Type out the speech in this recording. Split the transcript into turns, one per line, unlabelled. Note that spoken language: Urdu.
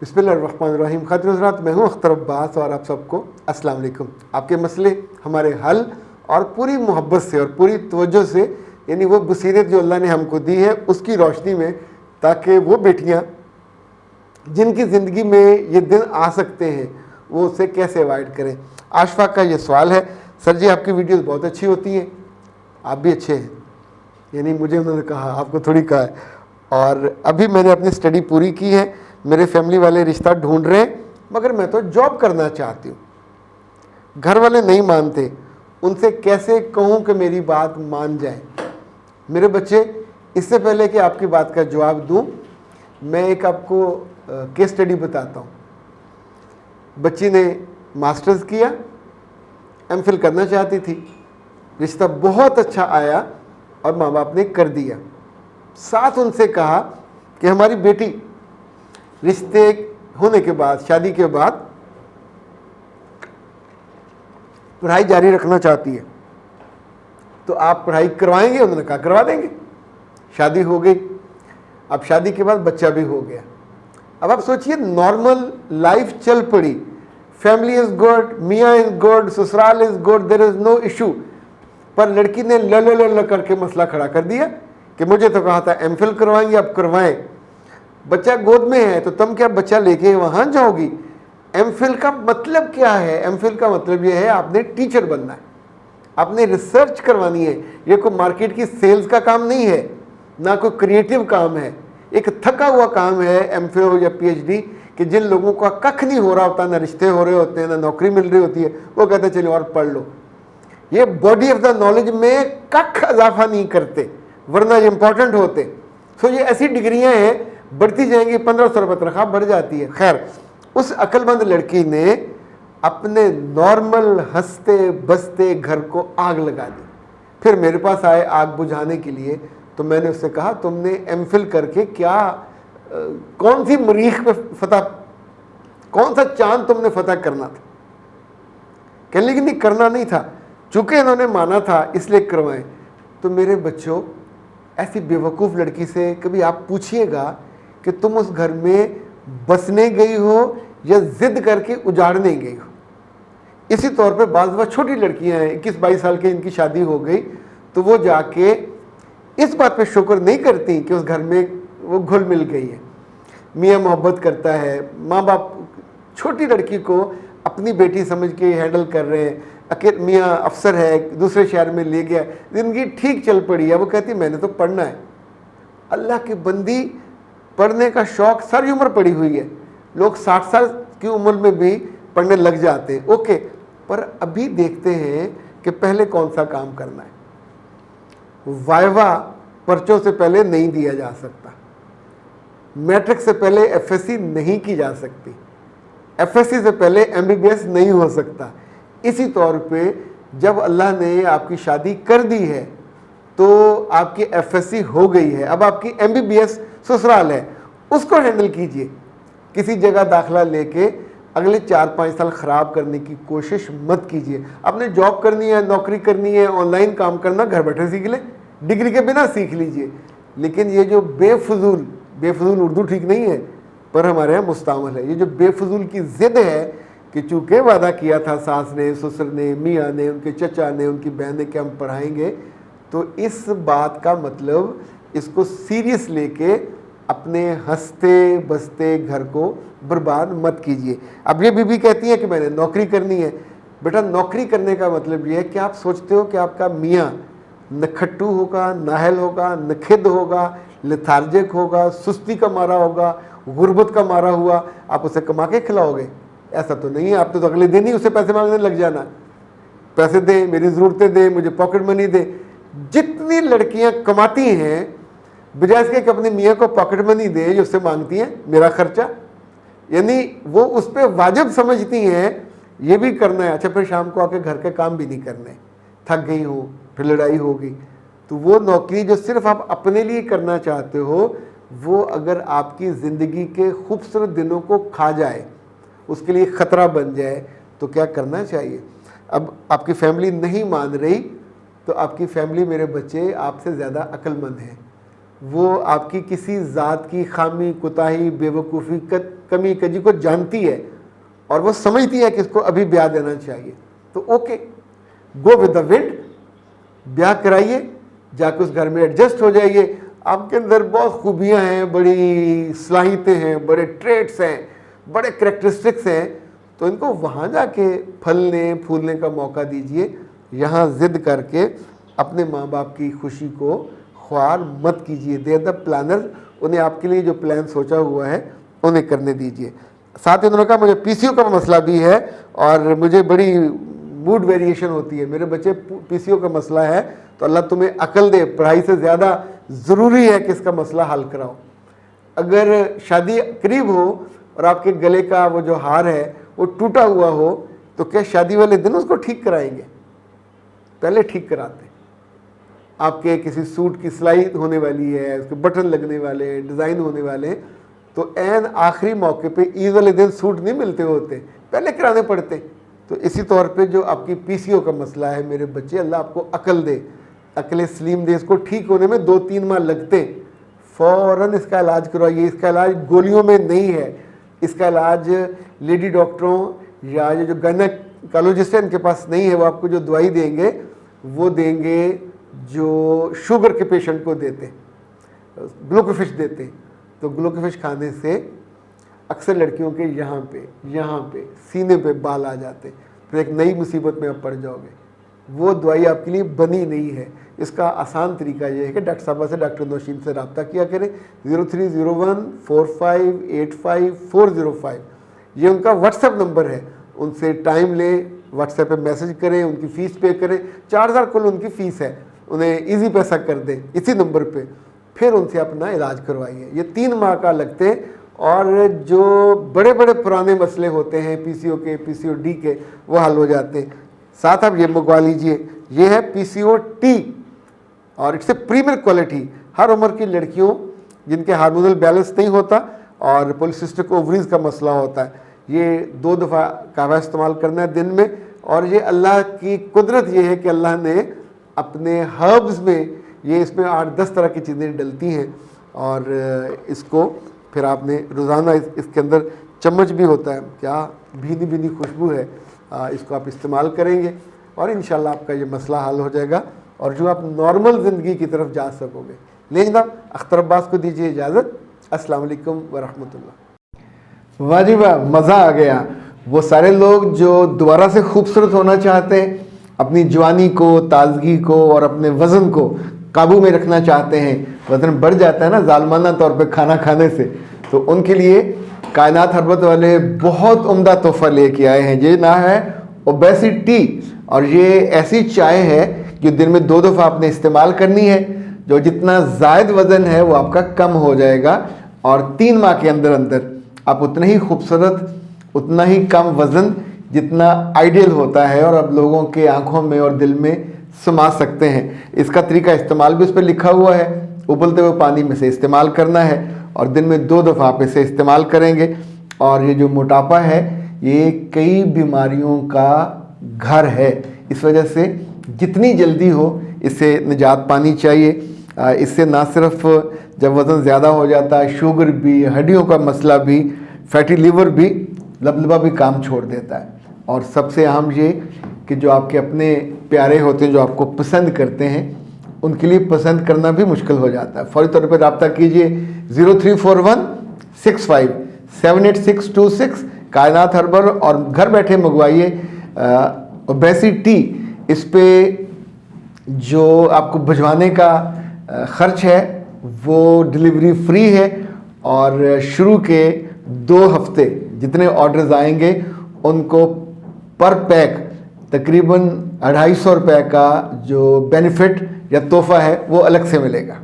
بسم اللہ الرحمن الرحیم. خاطر حضرات، میں ہوں اختر عباس اور آپ سب کو السلام علیکم. آپ کے مسئلے ہمارے حل اور پوری محبت سے اور پوری توجہ سے، یعنی وہ بصیرت جو اللہ نے ہم کو دی ہے اس کی روشنی میں، تاکہ وہ بیٹیاں جن کی زندگی میں یہ دن آ سکتے ہیں وہ اسے کیسے اوائڈ کریں. آشفا کا یہ سوال ہے، سر جی آپ کی ویڈیوز بہت اچھی ہوتی ہیں، آپ بھی اچھے ہیں. یعنی مجھے انہوں نے کہا، آپ کو تھوڑی کہا ہے. اور ابھی میں نے اپنی اسٹڈی پوری کی ہے، میرے فیملی والے رشتہ ڈھونڈ رہے ہیں، مگر میں تو جاب کرنا چاہتی ہوں. گھر والے نہیں مانتے، ان سے کیسے کہوں کہ میری بات مان جائیں. میرے بچے، اس سے پہلے کہ آپ کی بات کا جواب دوں، میں ایک آپ کو کیس اسٹڈی بتاتا ہوں. بچی نے ماسٹرز کیا، ایم فل کرنا چاہتی تھی، رشتہ بہت اچھا آیا اور ماں باپ نے کر دیا. ساتھ ان سے کہا کہ ہماری بیٹی رشتے ہونے کے بعد، شادی کے بعد پڑھائی جاری رکھنا چاہتی ہے، تو آپ پڑھائی کروائیں گے؟ انہوں نے کہا کروا دیں گے. شادی ہو گئی. اب شادی کے بعد بچہ بھی ہو گیا. اب آپ سوچئے، نارمل لائف چل پڑی، فیملی از گڈ، میاں از گڈ، سسرال is good, there is no issue. پر لڑکی نے ل کر کے مسئلہ کھڑا کر دیا کہ مجھے تو کہا تھا ایم فل کروائیں گے، اب کروائیں. بچہ گود میں ہے تو تم کیا بچہ لے کے وہاں جاؤ گی؟ ایم فل کا مطلب کیا ہے؟ ایم فل کا مطلب یہ ہے آپ نے ٹیچر بننا ہے، آپ نے ریسرچ کروانی ہے. یہ کوئی مارکیٹ کی سیلز کا کام نہیں ہے، نہ کوئی کریٹیو کام ہے. ایک تھکا ہوا کام ہے ایم فل ہو یا پی ایچ ڈی، کہ جن لوگوں کا ککھ نہیں ہو رہا ہوتا، نہ رشتے ہو رہے ہوتے ہیں، نہ نوکری مل رہی ہوتی ہے، وہ کہتے ہیں چلو اور پڑھ لو. یہ باڈی آف دا نالج میں ککھ اضافہ نہیں کرتے، ورنہ یہ امپورٹنٹ ہوتے. سو یہ ایسی ڈگریاں ہیں، بڑھتی جائیں گی، 1500 روپے تنخواہ بڑھ جاتی ہے. خیر، اس عقل مند لڑکی نے اپنے نارمل ہنستے بستے گھر کو آگ لگا دی. پھر میرے پاس آئے آگ بجھانے کے لیے، تو میں نے اس سے کہا تم نے ایم فل کر کے کیا، کون سی مریخ پہ فتح، کون سا چاند تم نے فتح کرنا تھا؟ کہنے لگی نہیں، کرنا نہیں تھا، چونکہ انہوں نے مانا تھا اس لیے کروائیں. تو میرے بچوں، ایسی بیوقوف لڑکی سے کبھی آپ پوچھئے گا کہ تم اس گھر میں بسنے گئی ہو یا ضد کر کے اجاڑنے گئی ہو. اسی طور پہ بعض بہت چھوٹی لڑکیاں ہیں، 21-22 سال کی، ان کی شادی ہو گئی تو وہ جا کے اس بات پہ شکر نہیں کرتی کہ اس گھر میں وہ گھل مل گئی ہے. میاں محبت کرتا ہے، ماں باپ چھوٹی لڑکی کو اپنی بیٹی سمجھ کے ہینڈل کر رہے ہیں. میاں افسر ہے، دوسرے شہر میں لے گیا، زندگی ٹھیک چل پڑی ہے. وہ کہتی میں نے تو پڑھنا ہے. اللہ کی بندی، پڑھنے کا شوق ساری عمر پڑی ہوئی ہے. لوگ 60 سال کی عمر میں بھی پڑھنے لگ جاتے ہیں، اوکے. پر ابھی دیکھتے ہیں کہ پہلے کون سا کام کرنا ہے. وائوا پرچوں سے پہلے نہیں دیا جا سکتا، میٹرک سے پہلے ایف ایس سی نہیں کی جا سکتی، ایف ایس سی سے پہلے ایم بی بی ایس نہیں ہو سکتا. اسی طور پہ جب اللہ نے آپ کی شادی کر دی ہے تو آپ کی ایف ایس سی ہو گئی ہے، اب آپ کی ایم بی بی ایس سسرال ہے، اس کو ہینڈل کیجئے. کسی جگہ داخلہ لے کے اگلے 4-5 سال خراب کرنے کی کوشش مت کیجئے. آپ نے جاب کرنی ہے، نوکری کرنی ہے، آن لائن کام کرنا، گھر بیٹھے سیکھ لیں، ڈگری کے بنا سیکھ لیجئے. لیکن یہ جو بے فضول اردو ٹھیک نہیں ہے پر ہمارے یہاں مستعمل ہے، یہ جو بے فضول کی ضد ہے کہ چونکہ وعدہ کیا تھا ساس نے، سسر نے، میاں نے، ان کے چچا نے، ان کی بہن نے کہ ہم پڑھائیں گے، تو اس بات کا مطلب اس کو سیریس لے کے اپنے ہنستے بستے گھر کو برباد مت کیجیے. اب یہ بیوی کہتی ہے کہ میں نے نوکری کرنی ہے. بیٹا، نوکری کرنے کا مطلب یہ ہے کہ آپ سوچتے ہو کہ آپ کا میاں نکھٹو ہوگا، نااہل ہوگا، نکھد ہوگا، لتھارجک ہوگا، سستی کا مارا ہوگا، غربت کا مارا ہوا، آپ اسے کما کے کھلاؤ گے؟ ایسا تو نہیں ہے. آپ تو اگلے دن ہی اسے پیسے مانگنے لگ جانا، پیسے دیں، میری ضرورتیں دیں، مجھے پاکٹ منی دیں. جتنی لڑکیاں کماتی ہیں، بجائے اس کے کہ اپنے میاں کو پاکٹ منی دیں جو اس سے مانگتی ہیں میرا خرچہ، یعنی وہ اس پہ واجب سمجھتی ہیں یہ بھی کرنا ہے. اچھا، پھر شام کو آ کے گھر کے کام بھی نہیں کرنے، تھک گئی ہو، پھر لڑائی ہوگی. تو وہ نوکری جو صرف آپ اپنے لیے کرنا چاہتے ہو، وہ اگر آپ کی زندگی کے خوبصورت دنوں کو کھا جائے، اس کے لیے خطرہ بن جائے، تو کیا کرنا چاہیے؟ اب آپ کی فیملی نہیں مان رہی تو آپ کی فیملی، میرے بچے، آپ سے زیادہ عقل مند ہیں. وہ آپ کی کسی ذات کی خامی، کوتاہی، بے وقوفی کا کمی کجی کو جانتی ہے اور وہ سمجھتی ہے کہ اس کو ابھی بیاہ دینا چاہیے تو اوکے، گو ود دا ونڈ، بیاہ کرائیے، جا کے اس گھر میں ایڈجسٹ ہو جائیے. آپ کے اندر بہت خوبیاں ہیں، بڑی صلاحیتیں ہیں، بڑے ٹریٹس ہیں، بڑے کریکٹرسٹکس ہیں، تو ان کو وہاں جا کے پھلنے پھولنے کا موقع دیجئے. یہاں ضد کر کے اپنے ماں باپ کی خوشی کو خوار مت کیجئے. دے دا پلانر، انہیں آپ کے لیے جو پلان سوچا ہوا ہے انہیں کرنے دیجئے. ساتھ ہی انہوں نے کہا مجھے پی سی او کا مسئلہ بھی ہے اور مجھے بڑی موڈ ویریشن ہوتی ہے، میرے بچے پی سی او کا مسئلہ ہے، تو اللہ تمہیں عقل دے، پڑھائی سے زیادہ ضروری ہے کہ اس کا مسئلہ حل کراؤ. اگر شادی قریب ہو اور آپ کے گلے کا وہ جو ہار ہے وہ ٹوٹا ہوا ہو تو کیا شادی والے دن اس کو ٹھیک کرائیں گے؟ پہلے ٹھیک کراتے. آپ کے کسی سوٹ کی سلائی ہونے والی ہے، اس کے بٹن لگنے والے ہیں، ڈیزائن ہونے والے ہیں، تو عین آخری موقع پہ عید والے دن سوٹ نہیں ملتے ہوتے، پہلے کرانے پڑتے. تو اسی طور پہ جو آپ کی پی سی او کا مسئلہ ہے میرے بچے، اللہ آپ کو عقل دے، عقل سلیم دے. اس کو ٹھیک ہونے میں 2-3 ماہ لگتے، فوراً اس کا علاج کروائیے. اس کا علاج گولیوں میں نہیں ہے، اس کا علاج لیڈی ڈاکٹروں یا جو گائنیکالوجسٹ ہیں ان کے پاس نہیں ہے. وہ آپ کو جو دوائی دیں گے وہ دیں گے جو شوگر کے پیشنٹ کو دیتے، گلوکوفش دیتے. تو گلوکوفش کھانے سے اکثر لڑکیوں کے یہاں پہ سینے پہ بال آ جاتے، پھر ایک نئی مصیبت میں آپ پڑ جاؤ گے. وہ دوائی آپ کے لیے بنی نہیں ہے. اس کا آسان طریقہ یہ ہے کہ ڈاکٹر صاحبہ سے، ڈاکٹر نوشین سے رابطہ کیا کریں. 03014585 یہ ان کا واٹس ایپ نمبر ہے. ان سے ٹائم لیں، واٹس ایپ پہ میسج کریں، ان کی فیس پے کریں. 4000 کل ان کی فیس ہے، انہیں ایزی پیسہ کر دیں اسی نمبر پہ. پھر ان سے اپنا علاج کروائیے. یہ 3 ماہ کا لگتے، اور جو بڑے بڑے پرانے مسئلے ہوتے ہیں پی سی او کے، پی سی او ڈی کے، وہ حل ہو جاتے. ساتھ آپ یہ منگوا لیجئے، یہ ہے پی سی او ٹی اور اٹس اے پریمیئر کوالٹی. ہر عمر کی لڑکیوں جن کے ہارمونل بیلنس نہیں ہوتا اور پولیسسٹک اووریز کا مسئلہ ہوتا ہے، یہ 2 دفعہ قہوہ استعمال کرنا ہے دن میں. اور یہ اللہ کی قدرت یہ ہے کہ اللہ نے اپنے ہربز میں اس میں 8-10 طرح کی چیزیں ڈلتی ہیں، اور اس کو پھر آپ نے روزانہ اس کے اندر چمچ بھی ہوتا ہے، کیا بھینی بھینی خوشبو ہے، اس کو آپ استعمال کریں گے اور انشاءاللہ آپ کا یہ مسئلہ حل ہو جائے گا اور جو آپ نارمل زندگی کی طرف جا سکو گے. لے جناب اختر عباس کو دیجیے اجازت. السلام علیکم ورحمۃ اللہ. واہ جی واہ، مزہ آ گیا. وہ سارے لوگ جو دوبارہ سے خوبصورت ہونا چاہتے ہیں، اپنی جوانی کو، تازگی کو اور اپنے وزن کو قابو میں رکھنا چاہتے ہیں، وزن بڑھ جاتا ہے نا ظالمانہ طور پہ کھانا کھانے سے، تو ان کے لیے کائنات ہربت والے بہت عمدہ تحفہ لے کے آئے ہیں. یہ نام ہے اوبیسٹی، اور یہ ایسی چائے ہے جو دن میں 2 دفعہ آپ نے استعمال کرنی ہے. جو جتنا زائد وزن ہے وہ آپ کا کم ہو جائے گا، اور 3 ماہ کے اندر آپ اتنا ہی خوبصورت، اتنا ہی کم وزن جتنا آئیڈیل ہوتا ہے اور اب لوگوں کے آنکھوں میں اور دل میں سما سکتے ہیں. اس کا طریقہ استعمال بھی اس پہ لکھا ہوا ہے، ابلتے ہوئے پانی میں سے استعمال کرنا ہے اور دن میں 2 دفعہ آپ اسے استعمال کریں گے. اور یہ جو موٹاپا ہے یہ کئی بیماریوں کا گھر ہے، اس وجہ سے جتنی جلدی ہو اس سے نجات پانی چاہیے. اس سے نہ صرف جب وزن زیادہ ہو جاتا ہے، شوگر بھی، ہڈیوں کا مسئلہ بھی، فیٹی لیور بھی، لبلبا بھی کام چھوڑ دیتا ہے. اور سب سے اہم یہ کہ جو آپ کے اپنے پیارے ہوتے ہیں، جو آپ کو پسند کرتے ہیں، ان کے لیے پسند کرنا بھی مشکل ہو جاتا ہے. فوری طور پہ رابطہ کیجئے 0341657826 کائنات ہربل، اور گھر بیٹھے منگوائیے اوبیسٹی. اس پہ جو آپ کو بھجوانے کا خرچ ہے وہ ڈلیوری فری ہے، اور شروع کے 2 ہفتے جتنے آرڈرز آئیں گے ان کو پر پیک تقریباً 250 روپے کا جو بینیفٹ یا تحفہ ہے وہ الگ سے ملے گا.